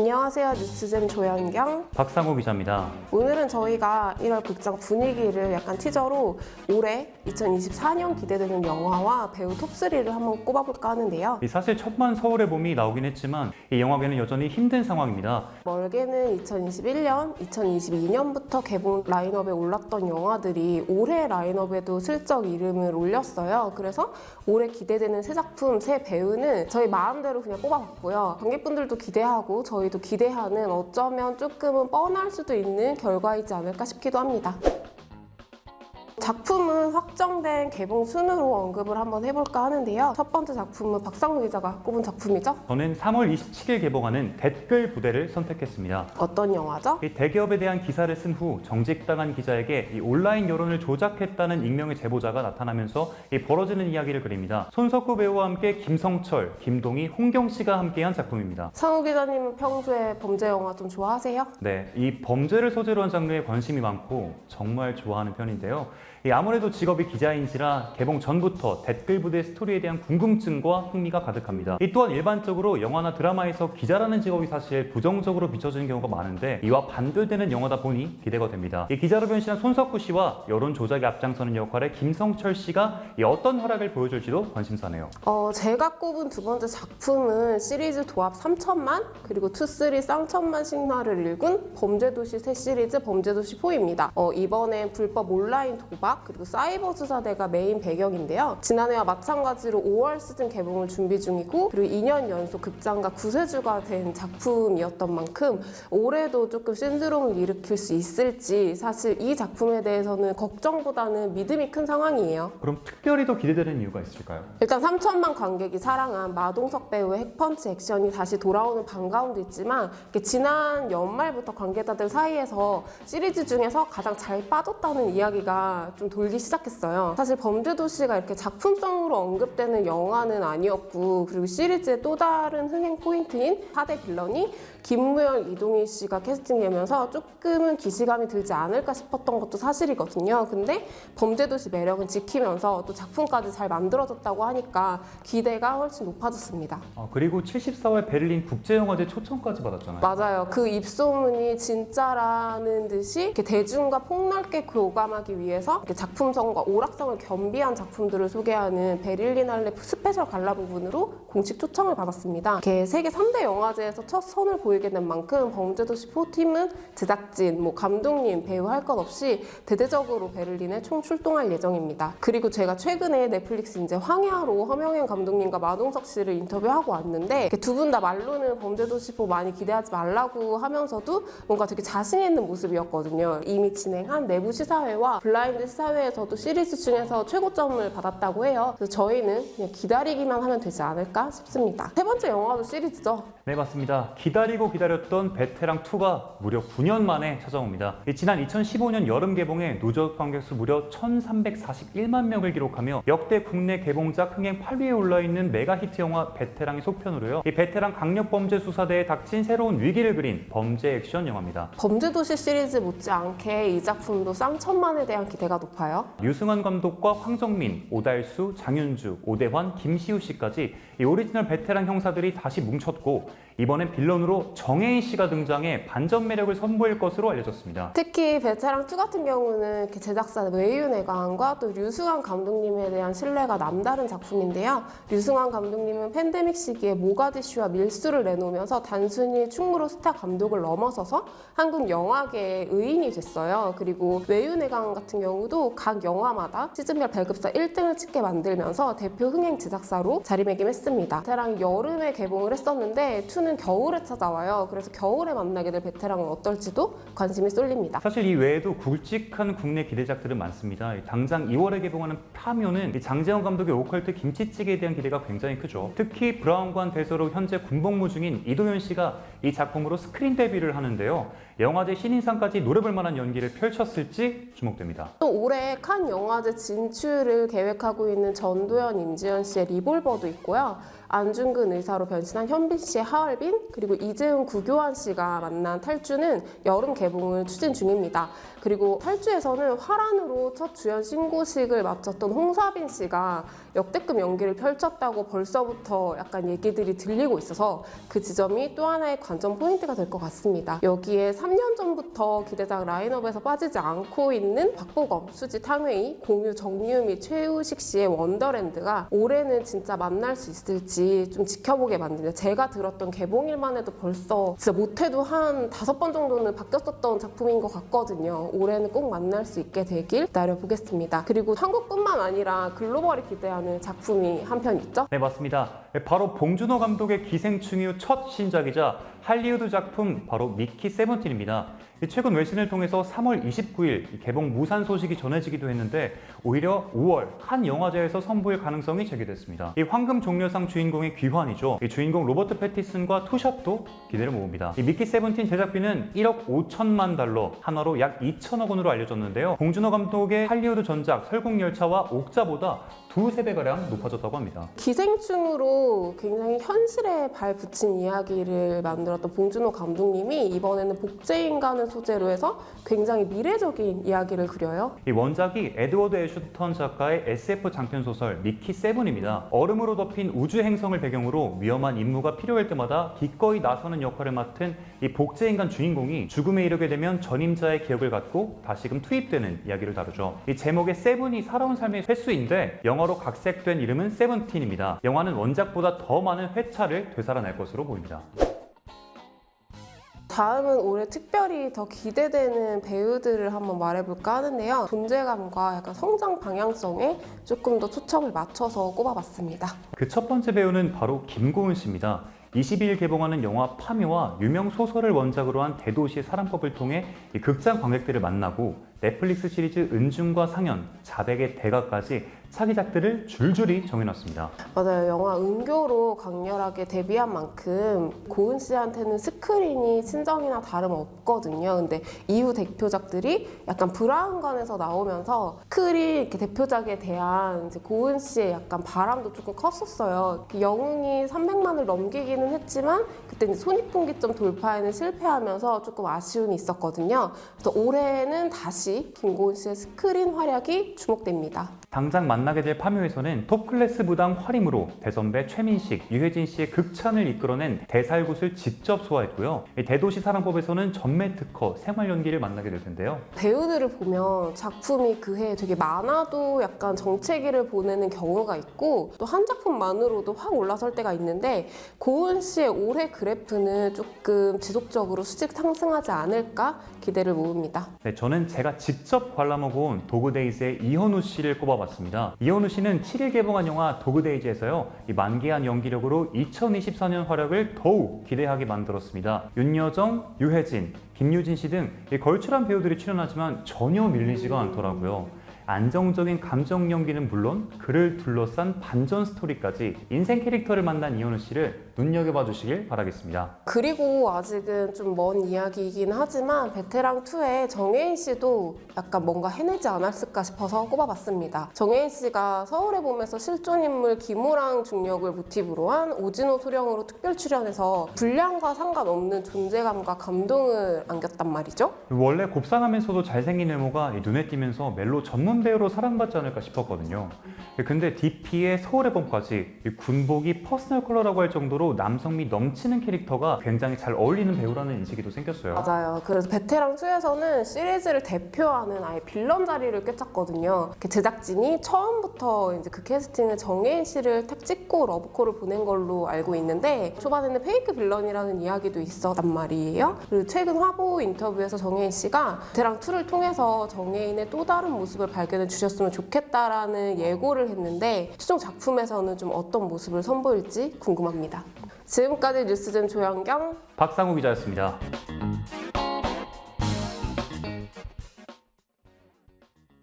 안녕하세요. 뉴스잼 조연경 박상호 기자입니다. 오늘은 저희가 1월 극장 분위기를 약간 티저로 올해 2024년 기대되는 영화와 배우 톱3를 한번 꼽아볼까 하는데요. 사실 첫만 서울의 봄이 나오긴 했지만 이 영화계는 여전히 힘든 상황입니다. 멀게는 2021년, 2022년부터 개봉 라인업에 올랐던 영화들이 올해 라인업에도 슬쩍 이름을 올렸어요. 그래서 올해 기대되는 새 작품, 새 배우는 저희 마음대로 그냥 꼽아봤고요. 관객분들도 기대하고 저희도 기대하는 어쩌면 조금은 뻔할 수도 있는 결과이지 않을까 싶기도 합니다. 작품은 확정된 개봉 순으로 언급을 한번 해볼까 하는데요. 첫 번째 작품은 박상우 기자가 꼽은 작품이죠. 저는 3월 27일 개봉하는 댓글 부대를 선택했습니다. 어떤 영화죠? 이 대기업에 대한 기사를 쓴 후 정직당한 기자에게 이 온라인 여론을 조작했다는 익명의 제보자가 나타나면서 이 벌어지는 이야기를 그립니다. 손석구 배우와 함께 김성철, 김동희, 홍경 씨가 함께한 작품입니다. 상우 기자님은 평소에 범죄 영화 좀 좋아하세요? 네, 이 범죄를 소재로 한 장르에 관심이 많고 정말 좋아하는 편인데요. 아무래도 직업이 기자인지라 개봉 전부터 댓글 부대 스토리에 대한 궁금증과 흥미가 가득합니다. 이 또한 일반적으로 영화나 드라마에서 기자라는 직업이 사실 부정적으로 비춰지는 경우가 많은데 이와 반대되는 영화다 보니 기대가 됩니다. 이 기자로 변신한 손석구 씨와 여론 조작에 앞장서는 역할의 김성철 씨가 어떤 활약을 보여줄지도 관심사네요. 제가 꼽은 두 번째 작품은 시리즈 도합 3천만 그리고 2, 3 쌍천만 신화를 일군 범죄도시 새 시리즈 범죄도시 4입니다. 이번엔 불법 온라인 도박 그리고 사이버 수사대가 메인 배경인데요. 지난해와 마찬가지로 5월 시즌 개봉을 준비 중이고 그리고 2년 연속 극장가 구세주가 된 작품이었던 만큼 올해도 조금 신드롬을 일으킬 수 있을지 사실 이 작품에 대해서는 걱정보다는 믿음이 큰 상황이에요. 그럼 특별히 더 기대되는 이유가 있을까요? 일단 3천만 관객이 사랑한 마동석 배우의 핵펀치 액션이 다시 돌아오는 반가움도 있지만 지난 연말부터 관계자들 사이에서 시리즈 중에서 가장 잘 빠졌다는 이야기가 좀 돌기 시작했어요. 사실 범죄도시가 이렇게 작품성으로 언급되는 영화는 아니었고 그리고 시리즈의 또 다른 흥행 포인트인 4대 빌런이 김무열, 이동희 씨가 캐스팅되면서 조금은 기시감이 들지 않을까 싶었던 것도 사실이거든요. 근데 범죄도시 매력은 지키면서 또 작품까지 잘 만들어졌다고 하니까 기대가 훨씬 높아졌습니다. 그리고 74회 베를린 국제영화제 초청까지 받았잖아요. 맞아요. 그 입소문이 진짜라는 듯이 이렇게 대중과 폭넓게 교감하기 위해서 이렇게 작품성과 오락성을 겸비한 작품들을 소개하는 베를린알레 스페셜 갈라 부분으로 공식 초청을 받았습니다. 이렇게 세계 3대 영화제에서 첫 선을 보이게 된 만큼 범죄도시 4팀은 제작진, 감독님, 배우 할 것 없이 대대적으로 베를린에 총 출동할 예정입니다. 그리고 제가 최근에 넷플릭스 이제 황야로 허명현 감독님과 마동석 씨를 인터뷰하고 왔는데 두 분 다 말로는 범죄도시 4 많이 기대하지 말라고 하면서도 뭔가 되게 자신 있는 모습이었거든요. 이미 진행한 내부 시사회와 블라인드 시사회에서도 시리즈 중에서 최고점을 받았다고 해요. 그래서 저희는 그냥 기다리기만 하면 되지 않을까 싶습니다. 세 번째 영화도 시리즈죠. 네, 맞습니다. 기다리고 기다렸던 베테랑2가 무려 9년 만에 찾아옵니다. 지난 2015년 여름 개봉에 누적 관객수 무려 1,341만 명을 기록하며 역대 국내 개봉작 흥행 8위에 올라있는 메가 히트 영화 베테랑의 속편으로요. 이 베테랑 강력범죄 수사대에 닥친 새로운 위기를 그린 범죄 액션 영화입니다. 범죄도시 시리즈 못지않게 이 작품도 쌍천만에 대한 기대가 높아요. 유승환 감독과 황정민, 오달수, 장윤주, 오대환, 김시우 씨까지 이 오리지널 베테랑 형사들이 다시 뭉쳤고 이번엔 빌런으로 정혜인 씨가 등장해 반전 매력을 선보일 것으로 알려졌습니다. 특히 베테랑2 같은 경우는 이렇게 제작사 외유내강과 또 류승환 감독님에 대한 신뢰가 남다른 작품인데요. 류승환 감독님은 팬데믹 시기에 모가디슈와 밀수를 내놓으면서 단순히 충무로 스타 감독을 넘어서서 한국 영화계의 의인이 됐어요. 그리고 외유내강 같은 경우도 각 영화마다 시즌별 배급사 1등을 찍게 만들면서 대표 흥행 제작사로 자리매김했습니다. 베테랑이 여름에 개봉을 했었는데 2는 겨울에 찾아와요. 그래서 겨울에 만나게 될 베테랑은 어떨지도 관심이 쏠립니다. 사실 이 외에도 굵직한 국내 기대작들은 많습니다. 당장 2월에 개봉하는 파묘는 장재원 감독의 오컬트 김치찌개에 대한 기대가 굉장히 크죠. 특히 브라운관 대서로 현재 군복무 중인 이도현 씨가 이 작품으로 스크린 데뷔를 하는데요. 영화제 신인상까지 노려볼 만한 연기를 펼쳤을지 주목됩니다. 또 올해 칸 영화제 진출을 계획하고 있는 전도연, 임지연 씨의 리볼버도 있고요. 안중근 의사로 변신한 현빈 씨의 하얼빈, 그리고 이재훈 구교환 씨가 만난 탈주는 여름 개봉을 추진 중입니다. 그리고 탈주에서는 화란으로 첫 주연 신고식을 마쳤던 홍사빈 씨가 역대급 연기를 펼쳤다고 벌써부터 약간 얘기들이 들리고 있어서 그 지점이 또 하나의 관전 포인트가 될 것 같습니다. 여기에 3년 전부터 기대작 라인업에서 빠지지 않고 있는 박보검, 수지 탕웨이, 공유 정유미, 최우식 씨의 원더랜드가 올해는 진짜 만날 수 있을지 좀 지켜보게 만드네요. 제가 들었던 개봉일만 해도 벌써 진짜 못해도 한 5번 정도는 바뀌었었던 작품인 것 같거든요. 올해는 꼭 만날 수 있게 되길 기다려보겠습니다. 그리고 한국뿐만 아니라 글로벌이 기대하는 작품이 한 편 있죠? 네, 맞습니다. 바로 봉준호 감독의 기생충 이후 첫 신작이자 할리우드 작품 바로 미키 세븐틴입니다. 최근 외신을 통해서 3월 29일 개봉 무산 소식이 전해지기도 했는데 오히려 5월 한 영화제에서 선보일 가능성이 제기됐습니다. 이 황금 종려상 주인공의 귀환이죠. 이 주인공 로버트 패티슨과 투샷도 기대를 모읍니다. 이 미키 세븐틴 제작비는 1억 5천만 달러, 한화로 약 2천억 원으로 알려졌는데요. 봉준호 감독의 할리우드 전작 설국열차와 옥자보다 2~3배가량 높아졌다고 합니다. 기생충으로 굉장히 현실에 발 붙인 이야기를 만들었던 봉준호 감독님이 이번에는 복제인간을 소재로 해서 굉장히 미래적인 이야기를 그려요. 이 원작이 에드워드 애슈턴 작가의 SF 장편 소설 미키 세븐입니다. 얼음으로 덮인 우주 행성을 배경으로 위험한 임무가 필요할 때마다 기꺼이 나서는 역할을 맡은 이 복제인간 주인공이 죽음에 이르게 되면 전임자의 기억을 갖고 다시금 투입되는 이야기를 다루죠. 이 제목의 세븐이 살아온 삶의 횟수인데 영어로 각색된 이름은 세븐틴입니다. 영화는 원작보다 더 많은 회차를 되살아낼 것으로 보입니다. 다음은 올해 특별히 더 기대되는 배우들을 한번 말해볼까 하는데요. 존재감과 약간 성장 방향성에 조금 더 초점을 맞춰서 꼽아봤습니다. 그 첫 번째 배우는 바로 김고은 씨입니다. 22일 개봉하는 영화 파묘와 유명 소설을 원작으로 한 대도시의 사랑법을 통해 이 극장 관객들을 만나고 넷플릭스 시리즈 은중과 상연, 자백의 대가까지 차기작들을 줄줄이 정해놨습니다. 맞아요. 영화 은교로 강렬하게 데뷔한 만큼 고은 씨한테는 스크린이 친정이나 다름없거든요. 근데 이후 대표작들이 약간 브라운관에서 나오면서 스크린 이렇게 대표작에 대한 이제 고은 씨의 약간 바람도 조금 컸었어요. 영웅이 300만을 넘기기는 했지만 그때 이제 손익분기점 돌파에는 실패하면서 조금 아쉬움이 있었거든요. 그래서 올해는 다시 김고은 씨의 스크린 활약이 주목됩니다. 당장 만나게 될 파묘에서는 톱클래스 무당 활임으로 대선배 최민식, 유해진 씨의 극찬을 이끌어낸 대살굿을 직접 소화했고요. 대도시 사랑법에서는 전매 특허, 생활 연기를 만나게 될 텐데요. 배우들을 보면 작품이 그 해에 되게 많아도 약간 정체기를 보내는 경우가 있고 또 한 작품만으로도 확 올라설 때가 있는데 고은 씨의 올해 그래프는 조금 지속적으로 수직 상승하지 않을까 기대를 모읍니다. 네, 저는 제가 직접 관람하고 온 도그데이즈의 이현우 씨를 꼽아봤습니다. 이현우 씨는 7일 개봉한 영화 도그데이즈에서요, 이 만개한 연기력으로 2024년 활약을 더욱 기대하게 만들었습니다. 윤여정, 유해진, 김유진 씨 등 걸출한 배우들이 출연하지만 전혀 밀리지가 않더라고요. 안정적인 감정 연기는 물론 그를 둘러싼 반전 스토리까지 인생 캐릭터를 만난 이현우 씨를 눈여겨봐 주시길 바라겠습니다. 그리고 아직은 좀 먼 이야기이긴 하지만 베테랑2의 정혜인 씨도 약간 뭔가 해내지 않았을까 싶어서 꼽아봤습니다. 정혜인 씨가 서울의 봄에서 실존 인물 김호랑 중력을 모티브로 한 오진호 소령으로 특별 출연해서 분량과 상관없는 존재감과 감동을 안겼단 말이죠. 원래 곱상하면서도 잘생긴 외모가 눈에 띄면서 멜로 전문 배우로 사랑받지 않을까 싶었거든요. 근데 DP의 서울의 봄까지 군복이 퍼스널 컬러라고 할 정도로 남성미 넘치는 캐릭터가 굉장히 잘 어울리는 배우라는 인식이 또 생겼어요. 맞아요. 그래서 베테랑2에서는 시리즈를 대표하는 아예 빌런 자리를 꿰찼거든요. 제작진이 처음부터 이제 그 캐스팅에 정혜인 씨를 탁 찍고 러브콜을 보낸 걸로 알고 있는데 초반에는 페이크 빌런이라는 이야기도 있었단 말이에요. 그리고 최근 화보 인터뷰에서 정혜인 씨가 베테랑2를 통해서 정혜인의 또 다른 모습을 발견해 주셨으면 좋겠다라는 예고를 했는데 최종 작품에서는 좀 어떤 모습을 선보일지 궁금합니다. 지금까지 뉴스젠 조연경, 박상우 기자였습니다.